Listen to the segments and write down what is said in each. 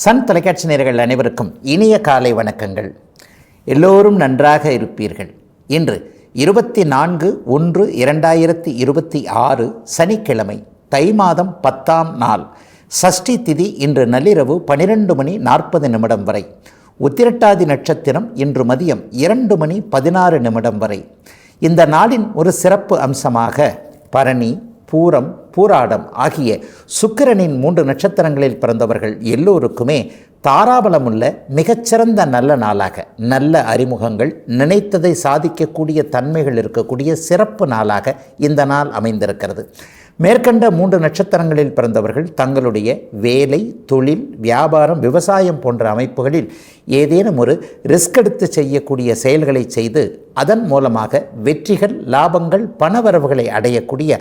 Sun தொலைக்காட்சி நேயர்கள் அனைவருக்கும் இனிய காலை வணக்கங்கள். எல்லோரும் நன்றாக இருப்பீர்கள். இன்று 24/1/2026 சனிக்கிழமை, தை மாதம் 10ஆம் நாள், சஷ்டி திதி. இன்று நள்ளிரவு 12:40 வரை. உத்திரட்டாதி நட்சத்திரம் இன்று மதியம் 2:16 வரை. இந்த நாளின் ஒரு சிறப்பு அம்சமாக பரணி, பூரம், பூராடம் ஆகிய சுக்கிரனின் 3 நட்சத்திரங்களில் பிறந்தவர்கள் எல்லோருக்குமே தாராபலமுள்ள மிகச்சிறந்த நல்ல நாளாக, நல்ல அறிமுகங்கள், நினைத்ததை சாதிக்கக்கூடிய தன்மைகள் இருக்கக்கூடிய சிறப்பு நாளாக இந்த நாள் அமைந்திருக்கிறது. மேற்கண்ட 3 நட்சத்திரங்களில் பிறந்தவர்கள் தங்களுடைய வேலை, தொழில், வியாபாரம், விவசாயம் போன்ற அமைப்புகளில் ஏதேனும் ஒரு ரிஸ்க் எடுத்து செய்யக்கூடிய செயல்களை செய்து அதன் மூலமாக வெற்றிகள், லாபங்கள், பணவரவுகளை அடையக்கூடிய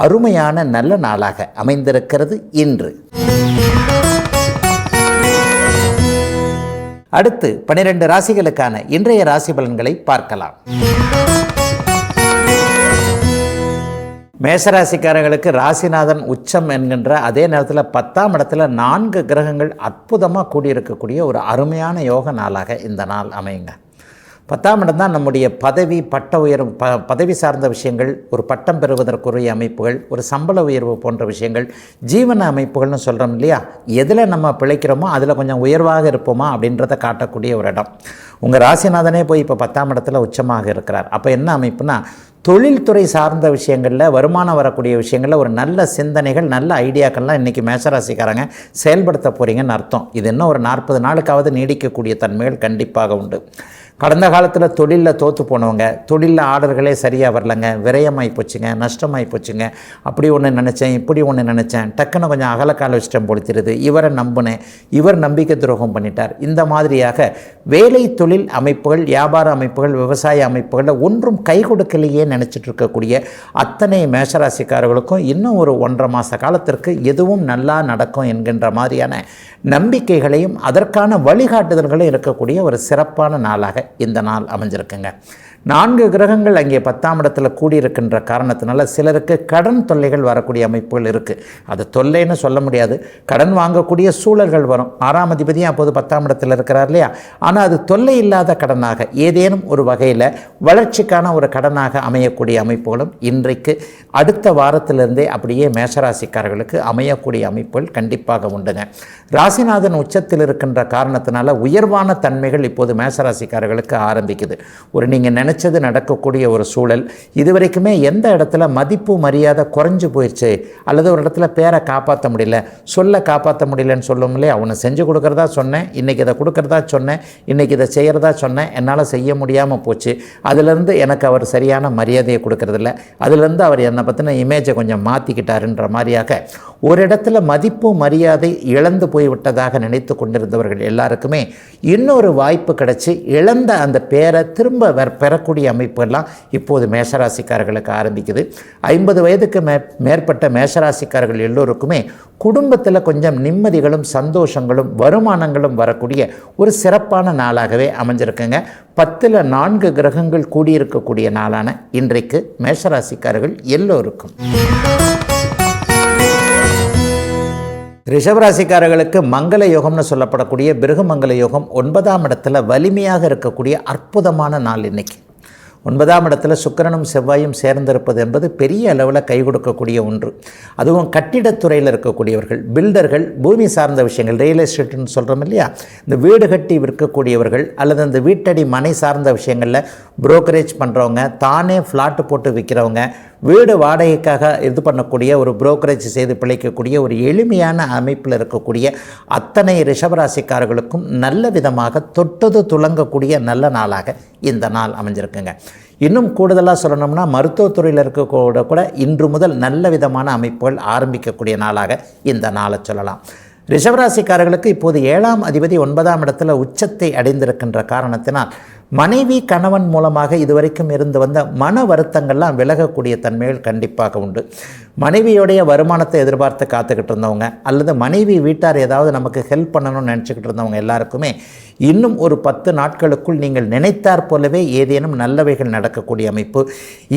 அருமையான நல்ல நாளாக அமைந்திருக்கிறது இன்று. அடுத்து 12 ராசிகளுக்கான இன்றைய ராசி பலன்களை பார்க்கலாம். மேஷராசிக்காரர்களுக்கு ராசிநாதன் உச்சம் என்கின்ற அதே நேரத்தில் 10ஆம் இடத்துல 4 கிரகங்கள் அற்புதமாக கூடியிருக்கக்கூடிய ஒரு அருமையான யோக நாளாக இந்த நாள் அமையுங்க. 10ஆம் இடம் தான் நம்முடைய பதவி, பட்ட உயர்வு, பதவி சார்ந்த விஷயங்கள், ஒரு பட்டம் பெறுவதற்குரிய அமைப்புகள், ஒரு சம்பள உயர்வு போன்ற விஷயங்கள், ஜீவன அமைப்புகள்னு சொல்கிறோம் இல்லையா. எதில் நம்ம பிழைக்கிறோமோ அதில் கொஞ்சம் உயர்வாக இருப்போமா அப்படின்றத காட்டக்கூடிய ஒரு இடம். உங்கள் ராசிநாதனே போய் இப்போ 10ஆம் இடத்துல உச்சமாக இருக்கிறார். அப்போ என்ன அமைப்புனா, தொழில்துறை சார்ந்த விஷயங்களில், வருமானம் வரக்கூடிய விஷயங்களில் ஒரு நல்ல சிந்தனைகள், நல்ல ஐடியாக்கள்லாம் இன்றைக்கி மேஷராசிக்காரங்க செயல்படுத்த போகிறீங்கன்னு அர்த்தம். இது இன்னும் ஒரு 40 நாளுக்காவது நீடிக்கக்கூடிய தன்மைகள் கண்டிப்பாக உண்டு. கடந்த காலத்தில் தொழிலில் தோற்று போனவங்க, தொழிலில் ஆர்டர்களே சரியாக வரலைங்க, விரயமாகி போச்சுங்க, நஷ்டமாகி போச்சுங்க, அப்படி ஒன்று நினச்சேன், இப்படி ஒன்று நினச்சேன், டக்குன்னு கொஞ்சம் அகலக்கால இஷ்டம் பொழுத்திருது, இவரை நம்பினேன், இவர் நம்பிக்கை துரோகம் பண்ணிட்டார். இந்த மாதிரியாக வேலை, தொழில் அமைப்புகள், வியாபார அமைப்புகள், விவசாய அமைப்புகளில் ஒன்றும் கை கொடுக்கலையே நினச்சிட்டு இருக்கக்கூடிய அத்தனை மேஷராசிக்காரர்களுக்கும் இன்னும் ஒரு 1.5 மாத காலத்திற்கு எதுவும் நல்லா நடக்கும் என்கின்ற மாதிரியான நம்பிக்கைகளையும் அதற்கான வழிகாட்டுதல்களும் இருக்கக்கூடிய ஒரு சிறப்பான நாளாக இந்த நாள் அமைஞ்சிருக்குங்க. 4 கிரகங்கள் அங்கே 10ஆம் இடத்துல கூடியிருக்கின்ற காரணத்தினால சிலருக்கு கடன் தொல்லைகள் வரக்கூடிய அமைப்புகள் இருக்குது. அது தொல்லைன்னு சொல்ல முடியாது, கடன் வாங்கக்கூடிய சூழல்கள் வரும். 6ஆம் அதிபதியும் அப்போது 10ஆம் இடத்துல இருக்கிறார் இல்லையா. ஆனால் அது தொல்லை இல்லாத கடனாக, ஏதேனும் ஒரு வகையில் வளர்ச்சிக்கான ஒரு கடனாக அமையக்கூடிய அமைப்புகளும் இன்றைக்கு அடுத்த வாரத்திலிருந்தே அப்படியே மேஷராசிக்காரர்களுக்கு அமையக்கூடிய அமைப்புகள் கண்டிப்பாக உண்டுங்க. ராசிநாதன் உச்சத்தில் இருக்கின்ற காரணத்தினால உயர்வான தன்மைகள் இப்போது மேஷராசிக்காரர்களுக்கு ஆரம்பிக்குது. ஒரு நீங்கள் நினச்சது நடக்கக்கூடிய ஒரு சூழல். இதுவரைக்குமே எந்த இடத்துல மதிப்பு, மரியாதை குறைஞ்சு போயிடுச்சு, அல்லது ஒரு இடத்துல பேரை காப்பாற்ற முடியல, சொல்ல காப்பாற்ற முடியலன்னு சொல்லும் இல்லையா. அவனை செஞ்சு கொடுக்குறதா சொன்னேன், இன்றைக்கி இதை கொடுக்குறதா சொன்னேன், இன்றைக்கி இதை செய்கிறதா சொன்னேன், என்னால் செய்ய முடியாமல் போச்சு, அதிலேருந்து எனக்கு அவர் சரியான மரியாதையை கொடுக்கறதில்ல, அதிலேருந்து அவர் என்னை பற்றின இமேஜை கொஞ்சம் மாற்றிக்கிட்டாருன்ற மாதிரியாக ஒரு இடத்துல மதிப்பு, மரியாதை இழந்து போய்விட்டதாக நினைத்து கொண்டிருந்தவர்கள் எல்லாருக்குமே இன்னொரு வாய்ப்பு கிடைச்சி இழந்த அந்த பேரை திரும்ப பெறக்கூடிய அமைப்புகள்லாம் இப்போது மேஷராசிக்காரர்களுக்கு ஆரம்பிக்குது. 50 வயதுக்கு மேற்பட்ட மேஷராசிக்காரர்கள் எல்லோருக்குமே குடும்பத்தில் கொஞ்சம் நிம்மதிகளும், சந்தோஷங்களும், வருமானங்களும் வரக்கூடிய ஒரு சிறப்பான நாளாகவே அமைஞ்சிருக்குங்க. 10ல் 4 கிரகங்கள் கூடியிருக்கக்கூடிய நாளான இன்றைக்கு மேஷராசிக்காரர்கள் எல்லோருக்கும். ரிஷபராசிக்காரர்களுக்கு மங்கள யோகம்னு சொல்லப்படக்கூடிய பிருகுமங்கல யோகம் 9ஆம் இடத்துல வலிமையாக இருக்கக்கூடிய அற்புதமான நாள் இன்னைக்கு. 9ஆம் இடத்துல சுக்கிரனும் செவ்வாயும் சேர்ந்திருப்பது என்பது பெரிய அளவில் கை கொடுக்கக்கூடிய ஒன்று. அதுவும் கட்டிடத்துறையில் இருக்கக்கூடியவர்கள், பில்டர்கள், பூமி சார்ந்த விஷயங்கள், ரியல் எஸ்டேட்னு சொல்கிறோம் இல்லையா, இந்த வீடு கட்டி விற்கக்கூடியவர்கள் அல்லது இந்த வீட்டடி மனை சார்ந்த விஷயங்களில் புரோக்கரேஜ் பண்ணுறவங்க, தானே ஃப்ளாட்டு போட்டு விற்கிறவங்க, வீடு வாடகைக்காக இது பண்ணக்கூடிய ஒரு புரோக்கரேஜ் செய்து பிழைக்கக்கூடிய ஒரு எளிமையான அமைப்பில் இருக்கக்கூடிய அத்தனை ரிஷபராசிக்காரர்களுக்கும் நல்ல விதமாக தொட்டது துளங்கக்கூடிய நல்ல நாளாக இந்த நாள் அமைஞ்சிருக்குங்க. இன்னும் கூடுதலாக சொல்லணும்னா மருத்துவத்துறையில் இருக்கக்கூட இன்று முதல் நல்ல விதமான அமைப்புகள் ஆரம்பிக்கக்கூடிய நாளாக இந்த நாளை சொல்லலாம். ரிஷபராசிக்காரர்களுக்கு இப்போது 7ஆம் அதிபதி 9ஆம் இடத்துல உச்சத்தை அடைந்திருக்கின்ற காரணத்தினால் மனைவி கணவன் மூலமாக இதுவரைக்கும் இருந்து வந்த மன வருத்தங்கள்லாம் விலகக்கூடிய தன்மைகள் கண்டிப்பாக உண்டு. மனைவியோடைய வருமானத்தை எதிர்பார்த்து காத்துக்கிட்டு இருந்தவங்க அல்லது மனைவி வீட்டார் ஏதாவது நமக்கு ஹெல்ப் பண்ணணும்னு நினச்சிக்கிட்டு இருந்தவங்க எல்லாருக்குமே இன்னும் ஒரு 10 நாட்களுக்குள் நீங்கள் நினைத்தாற் போலவே ஏதேனும் நல்லவைகள் நடக்கக்கூடிய அமைப்பு,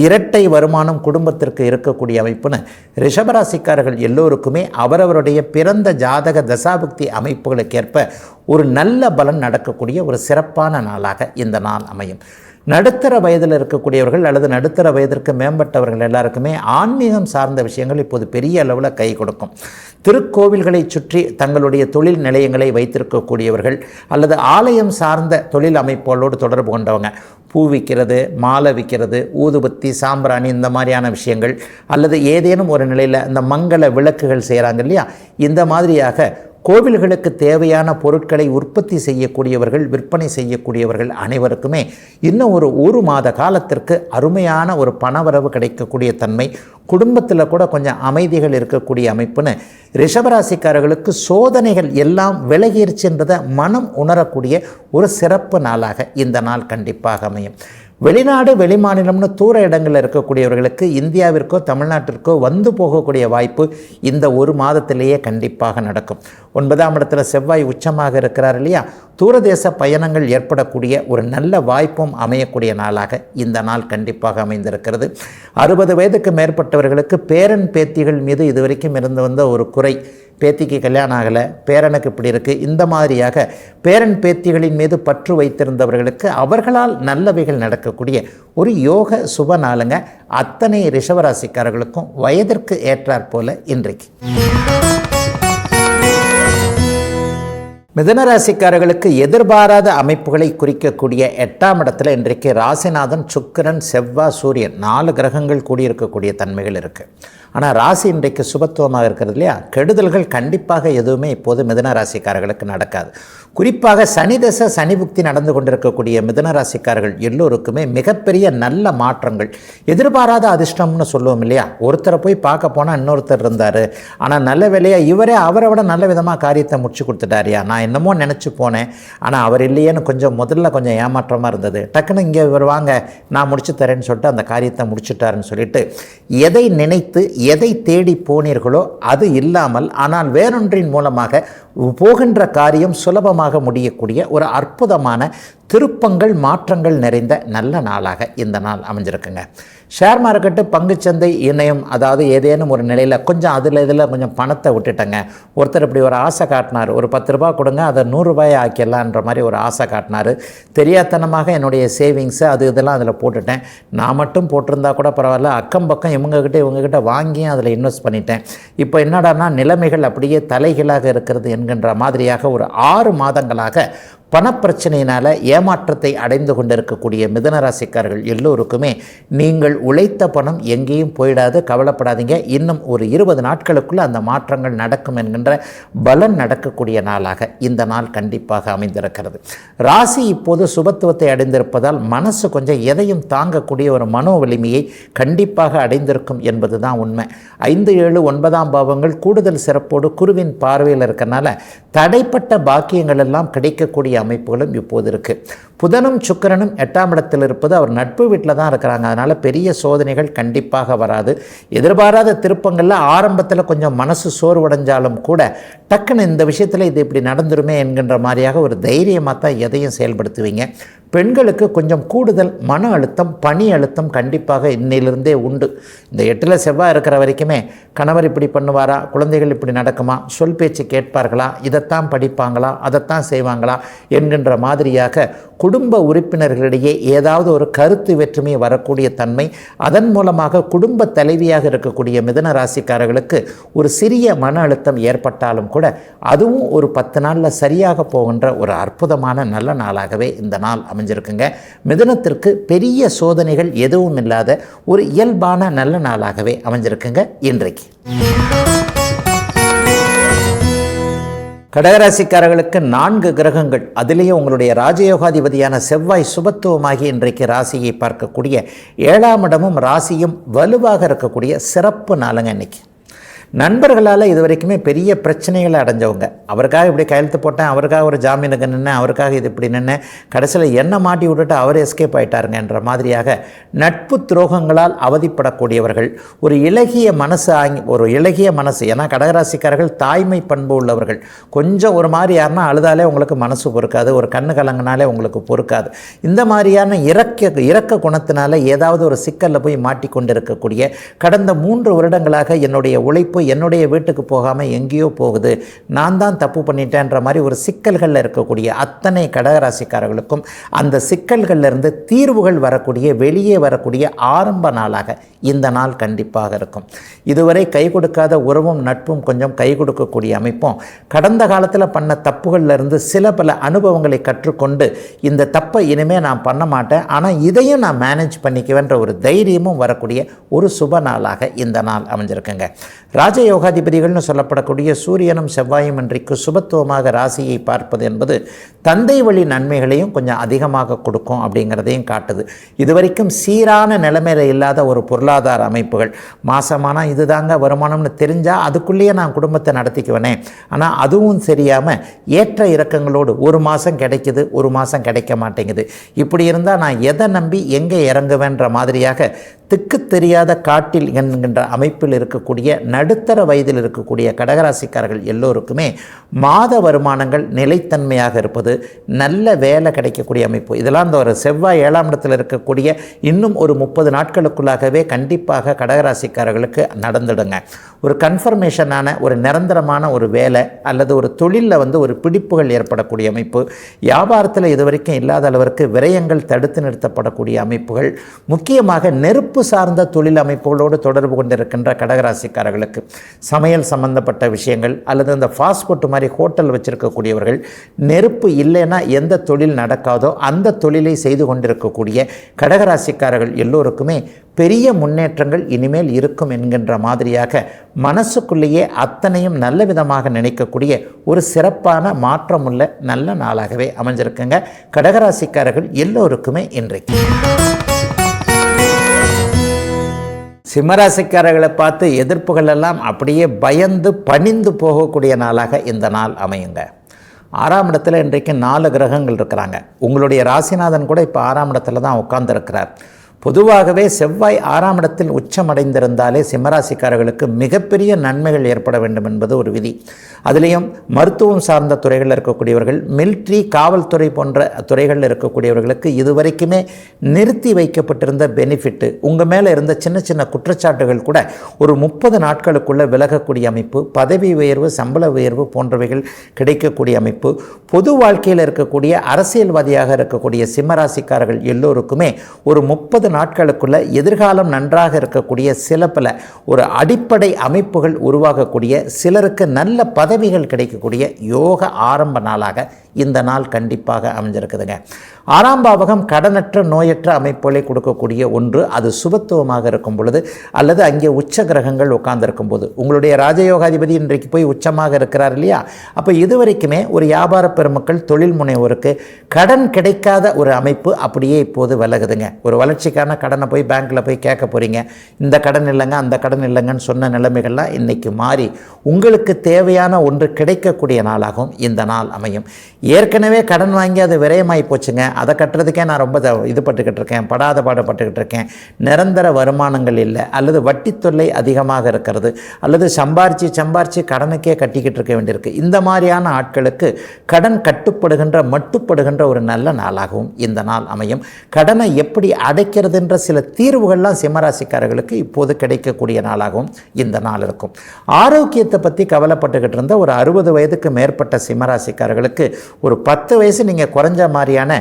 இரட்டை வருமானம் குடும்பத்திற்கு இருக்கக்கூடிய அமைப்புன்னு ரிஷபராசிக்காரர்கள் எல்லோருக்குமே அவரவருடைய பிறந்த ஜாதக தசாபுக்தி அமைப்புகளுக்கேற்ப ஒரு நல்ல பலன் நடக்கக்கூடிய ஒரு சிறப்பான நாளாக இந்த நாள் அமையும். நடுத்தர வயதில் இருக்கக்கூடியவர்கள் அல்லது நடுத்தர வயதிற்கு மேம்பட்டவர்கள் எல்லாருக்குமே ஆன்மீகம் சார்ந்த விஷயங்கள் இப்போது பெரிய அளவில் கை கொடுக்கும். திருக்கோவில்களை சுற்றி தங்களுடைய தொழில் நிலையங்களை வைத்திருக்கக்கூடியவர்கள் அல்லது ஆலயம் சார்ந்த தொழில் அமைப்புகளோடு தொடர்பு கொண்டவங்க, பூ விற்கிறது, மாலை விற்கிறது, ஊதுபத்தி, சாம்பிராணி இந்த மாதிரியான விஷயங்கள் அல்லது ஏதேனும் ஒரு நிலையில் இந்த மங்கள விளக்குகள் செய்கிறாங்க இல்லையா, இந்த மாதிரியாக கோவில்களுக்கு தேவையான பொருட்களை உற்பத்தி செய்யக்கூடியவர்கள், விற்பனை செய்யக்கூடியவர்கள் அனைவருக்குமே இன்னும் ஒரு மாத காலத்திற்கு அருமையான ஒரு பணவரவு கிடைக்கக்கூடிய தன்மை, குடும்பத்தில் கூட கொஞ்சம் அமைதிகள் இருக்கக்கூடிய அமைப்புன்னு ரிஷபராசிக்காரர்களுக்கு சோதனைகள் எல்லாம் விலகிருச்சுன்றதை மனம் உணரக்கூடிய ஒரு சிறப்பு நாளாக இந்த நாள் கண்டிப்பாக அமையும். வெளிநாடு வெளிமாநிலம்னு தூர இடங்களில் இருக்கக்கூடியவர்களுக்கு இந்தியாவிற்கோ தமிழ்நாட்டிற்கோ வந்து போகக்கூடிய வாய்ப்பு இந்த ஒரு மாதத்திலேயே கண்டிப்பாக நடக்கும். 9ஆம் இடத்துல செவ்வாய் உச்சமாக இருக்கிறார் இல்லையா, தூரதேச பயணங்கள் ஏற்படக்கூடிய ஒரு நல்ல வாய்ப்பும் அமையக்கூடிய நாளாக இந்த நாள் கண்டிப்பாக அமைந்திருக்கிறது. 60 வயதுக்கு மேற்பட்டவர்களுக்கு பேரன் பேத்திகள் மீது இதுவரைக்கும் இருந்து வந்த ஒரு குறை, பேத்திக்கு கல்யாணம் ஆகலை, பேரனுக்கு இப்படி இருக்குது, இந்த மாதிரியாக பேரன் பேத்திகளின் மீது பற்று வைத்திருந்தவர்களுக்கு அவர்களால் நல்லவைகள் நடக்கக்கூடிய ஒரு யோக சுப நாளுங்க. அத்தனை ரிஷபராசிக்காரர்களுக்கும் வயதிற்கு ஏற்றாற் போல இன்றைக்கு. மிதுனராசிக்காரர்களுக்கு எதிர்பாராத அமைப்புகளை குறிக்கக்கூடிய 8ஆம் இடத்துல இன்றைக்கு ராசிநாதன், சுக்கிரன், செவ்வாய், சூரியன் 4 கிரகங்கள் கூடியிருக்கக்கூடிய தன்மைகள் இருக்குது. ஆனால் ராசி இன்றைக்கு சுபத்துவமாக இருக்கிறது இல்லையா, கெடுதல்கள் கண்டிப்பாக எதுவுமே இப்போது மிதுன ராசிக்காரர்களுக்கு நடக்காது. குறிப்பாக சனி தசை சனி புக்தி நடந்து கொண்டிருக்கக்கூடிய மிதுன ராசிக்காரர்கள் எல்லோருக்குமே மிகப்பெரிய நல்ல மாற்றங்கள், எதிர்பாராத அதிர்ஷ்டம்னு சொல்லுவோம் இல்லையா, ஒருத்தரை போய் பார்க்க போனால் இன்னொருத்தர் இருந்தார், ஆனால் நல்ல வேலையாக இவரே அவரை விட நல்ல விதமாக காரியத்தை முடிச்சு கொடுத்துட்டாரியா, நான் என்னமோ நினச்சி போனேன் ஆனால் அவர் இல்லையேன்னு முதல்ல கொஞ்சம் ஏமாற்றமாக இருந்தது, டக்குன்னு இங்கே வருவாங்க நான் முடிச்சு தரேன்னு சொல்லிட்டு அந்த காரியத்தை முடிச்சுட்டாருன்னு சொல்லிட்டு எதை நினைத்து எதை தேடி போனீர்களோ அது இல்லாமல் ஆனால் வேறொன்றின் மூலமாக போகின்ற காரியம் சுலபமாக முடியக்கூடிய ஒரு அற்புதமான திருப்பங்கள், மாற்றங்கள் நிறைந்த நல்ல நாளாக இந்த நாள் அமைஞ்சிருக்குங்க. ஷேர் மார்க்கெட்டு, பங்குச்சந்தை, இணையம், அதாவது ஏதேனும் ஒரு நிலையில் கொஞ்சம் இதில் கொஞ்சம் பணத்தை விட்டுட்டேங்க. ஒருத்தர் இப்படி ஒரு ஆசை காட்டினார், ஒரு 10 ரூபா கொடுங்க அதை 100 ரூபாய் ஆக்கிடலான்ற மாதிரி ஒரு ஆசை காட்டினார். தெரியாதனமாக என்னுடைய சேவிங்ஸு இதெல்லாம் அதில் போட்டுட்டேன். நான் மட்டும் போட்டிருந்தா கூட பரவாயில்ல, அக்கம் பக்கம் இவங்ககிட்ட வாங்கியும் அதில் இன்வெஸ்ட் பண்ணிட்டேன். இப்போ என்னடானா நிலைமைகள் அப்படியே தலைகீழாக இருக்கிறது என்கின்ற மாதிரியாக ஒரு 6 மாதங்களாக பணப்பிரச்சனையினால் ஏமாற்றத்தை அடைந்து கொண்டிருக்கக்கூடிய மிதுனராசிக்காரர்கள் எல்லோருக்குமே நீங்கள் உழைத்த பணம் எங்கேயும் போயிடாது, கவலைப்படாதீங்க, இன்னும் ஒரு 20 நாட்களுக்குள்ளே அந்த மாற்றங்கள் நடக்கும் என்கின்ற பலன் நடக்கக்கூடிய நாளாக இந்த நாள் கண்டிப்பாக அமைந்திருக்கிறது. ராசி இப்போது சுபத்துவத்தை அடைந்திருப்பதால் மனசு கொஞ்சம் எதையும் தாங்கக்கூடிய ஒரு மனோ வலிமையை கண்டிப்பாக அடைந்திருக்கும் என்பது தான் உண்மை. 5, 7, 9ஆம் பாவங்கள் கூடுதல் சிறப்போடு குருவின் பார்வையில் இருக்கிறனால தடைப்பட்ட பாக்கியங்கள் எல்லாம் கிடைக்கக்கூடிய அமைப்புகளும் இப்போது இருக்குது. புதனும் சுக்கிரனும் 8ஆம் இடத்தில் இருப்பது அவர் நட்பு வீட்டில் தான் இருக்கிறாங்க. அதனால் பெரிய சோதனைகள் கண்டிப்பாக வராது. எதிர்பாராத திருப்பங்களில் ஆரம்பத்தில் கொஞ்சம் மனசு சோர்வடைஞ்சாலும் கூட டக்குன்னு இந்த விஷயத்தில் இது இப்படி நடந்துருமே என்கின்ற மாதிரியாக ஒரு தைரியமாக தான் எதையும் செயல்படுத்துவீங்க. பெண்களுக்கு கொஞ்சம் கூடுதல் மன அழுத்தம், பணி அழுத்தம் கண்டிப்பாக இன்னிலிருந்தே உண்டு. இந்த 8ல் செவ்வாய் இருக்கிற வரைக்குமே கணவர் இப்படி பண்ணுவாரா, குழந்தைகள் இப்படி நடக்குமா, சொல் பேச்சு கேட்பார்களா, இதைத்தான் படிப்பாங்களா, அதைத்தான் செய்வாங்களா என்கின்ற மாதிரியாக குடும்ப உறுப்பினர்களிடையே ஏதாவது ஒரு கருத்து வேற்றுமை வரக்கூடிய தன்மை, அதன் மூலமாக குடும்ப தலைவியாக இருக்கக்கூடிய மிதுன ராசிக்காரர்களுக்கு ஒரு சிறிய மன அழுத்தம் ஏற்பட்டாலும் கூட அதுவும் ஒரு 10 நாளில் சரியாக போகின்ற ஒரு அற்புதமான நல்ல நாளாகவே இந்த நாள் அமைஞ்சிருக்குங்க. மிதுனத்திற்கு பெரிய சோதனைகள் எதுவும் இல்லாத ஒரு இயல்பான நல்ல நாளாகவே அமைஞ்சிருக்குங்க இன்றைக்கு. கடகராசிக்காரர்களுக்கு 4 கிரகங்கள், அதிலேயே உங்களுடைய ராஜயோகாதிபதியான செவ்வாய் சுபத்துவமாகி இன்றைக்கு ராசியை பார்க்கக்கூடிய 7ஆம் இடமும் ராசியும் வலுவாக இருக்கக்கூடிய சிறப்பு நாளுங்க இன்னைக்கு. நண்பர்களால் இது வரைக்குமே பெரிய பிரச்சனைகளை அடைஞ்சவங்க, அவருக்காக இப்படி கையெழுத்து போட்டேன், அவருக்காக ஒரு ஜாமீனுக்கு நின்னேன், அவருக்காக இது இப்படி நின்னேன், கடைசியில் என்ன மாட்டி விட்டுட்டு அவர் எஸ்கேப் ஆகிட்டாருங்கன்ற மாதிரியாக நட்பு துரோகங்களால் அவதிப்படக்கூடியவர்கள், ஒரு இலகிய மனசு ஏன்னா கடகராசிக்காரர்கள் தாய்மை பண்பு உள்ளவர்கள். கொஞ்சம் ஒரு மாதிரி யாருன்னா அழுதாலே உங்களுக்கு மனசு பொறுக்காது, ஒரு கண்ணு கலங்கினாலே உங்களுக்கு பொறுக்காது. இந்த மாதிரியான இரக்க குணத்தினால ஏதாவது ஒரு சிக்கலில் போய் மாட்டிக்கொண்டிருக்கக்கூடிய, கடந்த 3 வருடங்களாக என்னுடைய உழைப்பு என்னுடைய வீட்டுக்கு போகாமல் எங்கேயோ போகுது, நான் தான் தப்பு பண்ணிட்டேன்ற மாதிரி ஒரு சிக்கல்களில் இருக்கக்கூடிய அத்தனை கடகராசிக்காரர்களுக்கும் அந்த சிக்கல்களிலிருந்து தீர்வுகள் வரக்கூடிய, வெளியே வரக்கூடிய ஆரம்ப நாளாக இந்த நாள் கண்டிப்பாக இருக்கும். இதுவரை கை கொடுக்காத உறவும் நட்பும் கொஞ்சம் கை கொடுக்கக்கூடிய அமைப்பும், கடந்த காலத்தில் பண்ண தப்புகளிலிருந்து சில பல அனுபவங்களை கற்றுக்கொண்டு இந்த தப்பை இனிமேல் நான் பண்ண மாட்டேன், ஆனால் இதையும் நான் மேனேஜ் பண்ணிக்குவேன்ற ஒரு தைரியமும் வரக்கூடிய ஒரு சுப நாளாக இந்த நாள் அமைஞ்சிருக்குங்க. ராஜயோகாதிபதிகள்னு சொல்லப்படக்கூடிய சூரியனும் செவ்வாயும் இன்றைக்கு சுபத்துவமாக ராசியை பார்ப்பது என்பது தந்தை வழி நன்மைகளையும் கொஞ்சம் அதிகமாக கொடுக்கும் அப்படிங்கிறதையும் காட்டுது. இதுவரைக்கும் சீரான நிலைமையில் இல்லாத ஒரு பொருளாதார அமைப்புகள், மாசமானால் இதுதாங்க வருமானம்னு தெரிஞ்சால் அதுக்குள்ளேயே நான் குடும்பத்தை நடத்திக்குவேனே, ஆனால் அதுவும் தெரியாமல் ஏற்ற இறக்கங்களோடு ஒரு மாதம் கிடைக்குது, ஒரு மாதம் கிடைக்க மாட்டேங்குது, இப்படி இருந்தால் நான் எதை நம்பி எங்கே இறங்குவேன்ற மாதிரியாக திக்கு தெரியாத காட்டில் என்கின்ற அமைப்பில் இருக்கக்கூடிய நடுத்தர வயதில் இருக்கக்கூடிய கடகராசிக்காரர்கள் எல்லோருக்குமே மாத வருமானங்கள் நிலைத்தன்மையாக இருப்பது, நல்ல வேலை கிடைக்கக்கூடிய அமைப்பு, இதெல்லாம் இந்த ஒரு செவ்வாய் 7ஆம் இடத்தில் இருக்கக்கூடிய இன்னும் ஒரு 30 நாட்களுக்குள்ளாகவே கண்டிப்பாக கடகராசிக்காரர்களுக்கு நடந்துடுங்க. ஒரு கன்ஃபர்மேஷனான ஒரு நிரந்தரமான ஒரு வேலை அல்லது ஒரு தொழிலில் ஒரு பிடிப்புகள் ஏற்படக்கூடிய அமைப்பு, வியாபாரத்தில் இதுவரைக்கும் இல்லாத அளவிற்கு விரயங்கள் தடுத்து நிறுத்தப்படக்கூடிய அமைப்புகள், முக்கியமாக நெருப்பு சார்ந்த தொழில் அமைப்புகளோடு தொடர்பு கொண்டிருக்கின்ற கடகராசிக்காரர்களுக்கு சமையல் சம்பந்தப்பட்ட விஷயங்கள் அல்லது இந்த ஃபாஸ்ட் ஃபுட் மாதிரி ஹோட்டல் வச்சிருக்கக்கூடியவர்கள், நெருப்பு இல்லைன்னா எந்த தொழில் நடக்காதோ அந்த தொழிலை செய்து கொண்டிருக்கக்கூடிய கடகராசிக்காரர்கள் எல்லோருக்குமே பெரிய முன்னேற்றங்கள் இனிமேல் இருக்கும் என்கின்ற மாதிரியாக மனசுக்குள்ளேயே அத்தனையும் நல்ல விதமாக நினைக்கக்கூடிய ஒரு சிறப்பான மாற்றமுள்ள நல்ல நாளாகவே அமைஞ்சிருக்குங்க கடகராசிக்காரர்கள் எல்லோருக்குமே இன்றைக்கு. சிம்மராசிக்காரர்களை பார்த்து எதிர்ப்புகள் எல்லாம் அப்படியே பயந்து பணிந்து போகக்கூடிய நாளாக இந்த நாள் அமையுங்க. 6ஆம் இடத்துல இன்றைக்கு 4 கிரகங்கள் இருக்கிறாங்க. உங்களுடைய ராசிநாதன் கூட இப்போ 6ஆம் இடத்துல தான் உட்கார்ந்துருக்கிறார். பொதுவாகவே செவ்வாய் 6ஆம் இடத்தில் உச்சமடைந்திருந்தாலே சிம்மராசிக்காரர்களுக்கு மிகப்பெரிய நன்மைகள் ஏற்பட வேண்டும் என்பது ஒரு விதி. அதுலேயும் மருத்துவம் சார்ந்த துறைகளில் இருக்கக்கூடியவர்கள், மிலிட்ரி, காவல்துறை போன்ற துறைகளில் இருக்கக்கூடியவர்களுக்கு இதுவரைக்குமே நிறுத்தி வைக்கப்பட்டிருந்த பெனிஃபிட்டு, உங்கள் மேலே இருந்த சின்ன சின்ன குற்றச்சாட்டுகள் கூட ஒரு 30 நாட்களுக்குள்ளே விலகக்கூடிய அமைப்பு, பதவி உயர்வு, சம்பள உயர்வு போன்றவைகள் கிடைக்கக்கூடிய அமைப்பு, பொது வாழ்க்கையில் இருக்கக்கூடிய அரசியல்வாதியாக இருக்கக்கூடிய சிம்மராசிக்காரர்கள் எல்லோருக்குமே ஒரு 30 நாட்களுக்குள்ள எதிர்காலம் நன்றாக இருக்கக்கூடிய சில பல ஒரு அடிப்படை அமைப்புகள் உருவாகக்கூடிய, சிலருக்கு நல்ல பதவிகள் கிடைக்கக்கூடிய யோக ஆரம்ப நாளாக இந்த நாள் கண்டிப்பாக அமைஞ்சிருக்குதுங்க. 6ஆம் பாவகம் கடனற்ற நோயற்ற அமைப்புகளை கொடுக்கக்கூடிய ஒன்று, அது சுபத்துவமாக இருக்கும் பொழுது அல்லது அங்கே உச்ச கிரகங்கள் உட்கார்ந்துருக்கும் போது. உங்களுடைய ராஜயோகாதிபதி இன்றைக்கு போய் உச்சமாக இருக்கிறார் இல்லையா, அப்போ இதுவரைக்குமே ஒரு வியாபார பெருமக்கள், தொழில் முனைவோருக்கு கடன் கிடைக்காத ஒரு அமைப்பு அப்படியே இப்போது விலகுதுங்க. ஒரு வளர்ச்சிக்கான கடனை போய் பேங்க்கில் போய் கேட்க போகிறீங்க, இந்த கடன் இல்லைங்க அந்த கடன் இல்லைங்கன்னு சொன்ன நிலைமைகள்லாம் இன்றைக்கி மாறி உங்களுக்கு தேவையான ஒன்று கிடைக்கக்கூடிய நாளாகவும் இந்த நாள் அமையும். ஏற்கனவே கடன் வாங்கி அது விரயமாகி போச்சுங்க, அதை கட்டுறதுக்கே நான் ரொம்ப பட்டுக்கிட்டு இருக்கேன், படாத பாடுபட்டுக்கிட்டு இருக்கேன், நிரந்தர வருமானங்கள் இல்லை அல்லது வட்டி தொல்லை அதிகமாக இருக்கிறது அல்லது சம்பாரித்து கடனுக்கே கட்டிக்கிட்டு இருக்க வேண்டியிருக்கு, இந்த மாதிரியான ஆட்களுக்கு கடன் கட்டுப்படுகின்ற மட்டுப்படுகின்ற ஒரு நல்ல நாளாகவும் இந்த நாள் அமையும். கடனை எப்படி அடைக்கிறதுன்ற சில தீர்வுகள்லாம் சிம்மராசிக்காரர்களுக்கு இப்போது கிடைக்கக்கூடிய நாளாகவும் இந்த நாள் இருக்கும். ஆரோக்கியத்தை பற்றி கவலைப்பட்டுக்கிட்டு இருந்த ஒரு 60 வயதுக்கு மேற்பட்ட சிம்மராசிக்காரர்களுக்கு ஒரு 10 வயசு நீங்கள் குறைஞ்ச மாதிரியான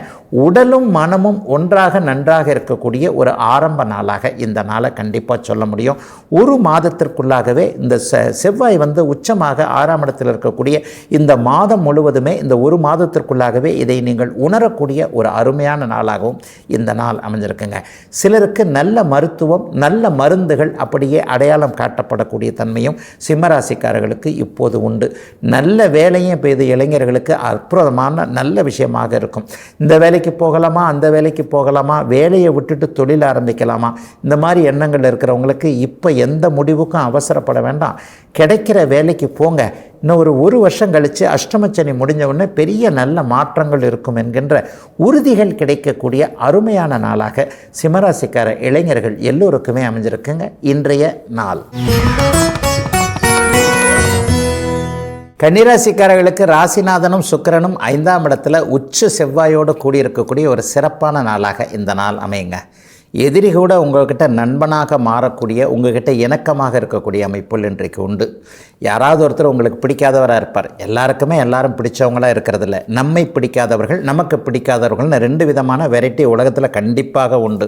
உடலும் மனமும் ஒன்றாக நன்றாக இருக்கக்கூடிய ஒரு ஆரம்ப நாளாக இந்த நாளை கண்டிப்பாக சொல்ல முடியும். ஒரு மாதத்திற்குள்ளாகவே இந்த செவ்வாய் உச்சமாக 6ஆம் இடத்தில் இருக்கக்கூடிய இந்த மாதம் முழுவதுமே, இந்த ஒரு மாதத்திற்குள்ளாகவே இதை நீங்கள் உணரக்கூடிய ஒரு அருமையான நாளாகவும் இந்த நாள் அமைஞ்சிருக்குங்க. சிலருக்கு நல்ல மருத்துவம், நல்ல மருந்துகள் அப்படியே அடையாளம் காட்டப்படக்கூடிய தன்மையும் சிம்மராசிக்காரர்களுக்கு இப்போது உண்டு. நல்ல வேலையும் இப்போ இது இளைஞர்களுக்கு அற்புதமான நல்ல விஷயமாக இருக்கும். இந்த வேலைக்கு வேலைக்கு போகலாமா, அந்த வேலைக்கு போகலாமா, வேலையை விட்டுட்டு தொழில் ஆரம்பிக்கலாமா, இந்த மாதிரி எண்ணங்கள் இருக்கிறவங்களுக்கு இப்போ எந்த முடிவுக்கும் அவசரப்பட வேண்டாம். கிடைக்கிற வேலைக்கு போங்க. இன்னும் ஒரு வருஷம் கழித்து அஷ்டமச்சனி முடிஞ்ச உடனே பெரிய நல்ல மாற்றங்கள் இருக்கும் என்கின்ற உறுதிகள் கிடைக்கக்கூடிய அருமையான நாளாக சிம்மராசிக்கார இளைஞர்கள் எல்லோருக்குமே அமைஞ்சிருக்குங்க இன்றைய நாள். கன்னிராசிக்காரர்களுக்கு ராசிநாதனும் சுக்கிரனும் 5ஆம் இடத்துல உச்ச செவ்வாயோடு கூடியிருக்கக்கூடிய ஒரு சிறப்பான நாளாக இந்த நாள் அமையுங்க. எதிரி கூட உங்கள்கிட்ட நண்பனாக மாறக்கூடிய, உங்கள்கிட்ட இணக்கமாக இருக்கக்கூடிய அமைப்புகள் இன்றைக்கு உண்டு. யாராவது ஒருத்தர் உங்களுக்கு பிடிக்காதவராக இருப்பார். எல்லாருக்குமே எல்லாரும் பிடிச்சவங்களாக இருக்கிறதில்ல. நம்மை பிடிக்காதவர்கள், நமக்கு பிடிக்காதவர்கள்னு 2 விதமான வெரைட்டி உலகத்தில் கண்டிப்பாக உண்டு.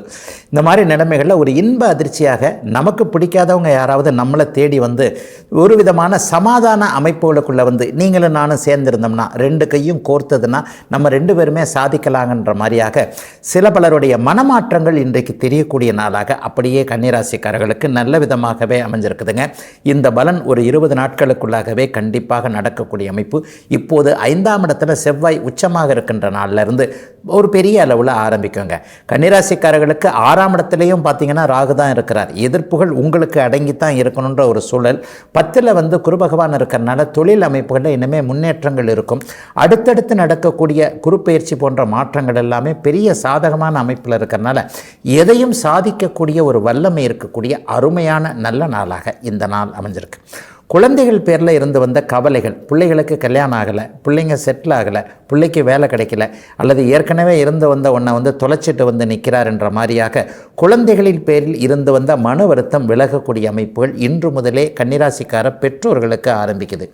இந்த மாதிரி நிலைமைகளில் ஒரு இன்ப அதிர்ச்சியாக நமக்கு பிடிக்காதவங்க யாராவது நம்மளை தேடி வந்து ஒரு விதமான சமாதான அமைப்புகளுக்குள்ளே வந்து நீங்களும் நானும் சேர்ந்திருந்தோம்னா, 2 கையும் கோர்த்ததுன்னா நம்ம 2 பேருமே சாதிக்கலாங்கன்ற மாதிரியாக சில பலருடைய மனமாற்றங்கள் இன்றைக்கு தெரியக்கூடிய நாளாக அப்படியே கன்னிராசிக்காரர்களுக்கு நல்ல விதமாகவே அமைஞ்சிருக்குதுங்க. இந்த பலன் ஒரு 20 நாட்களுக்குள்ளாகவே கண்டிப்பாக நடக்கக்கூடிய அமைப்பு. இப்போது 5ஆம் இடத்துல செவ்வாய் உச்சமாக இருக்கின்ற நாளிலிருந்து ஒரு பெரிய அளவில் ஆரம்பிக்குங்க. கன்னிராசிக்காரர்களுக்கு 6ஆம் இடத்துலையும் பார்த்தீங்கன்னா ராகு தான் இருக்கிறார். எதிர்ப்புகள் உங்களுக்கு அடங்கித்தான் இருக்கணுன்ற ஒரு சூழல். 10ல் வந்து குரு பகவான் இருக்கிறனால தொழில் அமைப்புகளில் இனிமேல் முன்னேற்றங்கள் இருக்கும். அடுத்தடுத்து நடக்கக்கூடிய குரு பயிற்சி போன்ற மாற்றங்கள் எல்லாமே பெரிய சாதகமான அமைப்பில் இருக்கிறனால எதையும் சாதிக்கக்கூடிய ஒரு வல்லமை இருக்கக்கூடிய அருமையான நல்ல நாளாக இந்த நாள் அமைஞ்சிருக்கு. குழந்தைகள் பேரில் இருந்து வந்த கவலைகள், பிள்ளைகளுக்கு கல்யாணம் ஆகலை, பிள்ளைங்க செட்டில் ஆகலை, பிள்ளைக்கு வேலை கிடைக்கல, அல்லது ஏற்கனவே இருந்து வந்த ஒன்றை வந்து தொலைச்சிட்டு வந்து நிற்கிறார் என்ற மாதிரியாக குழந்தைகளின் பேரில் இருந்து வந்த மன வருத்தம் விலகக்கூடிய அமைப்புகள் இன்று முதலே கன்னிராசிக்கார பெற்றோர்களுக்கு ஆரம்பிக்குது.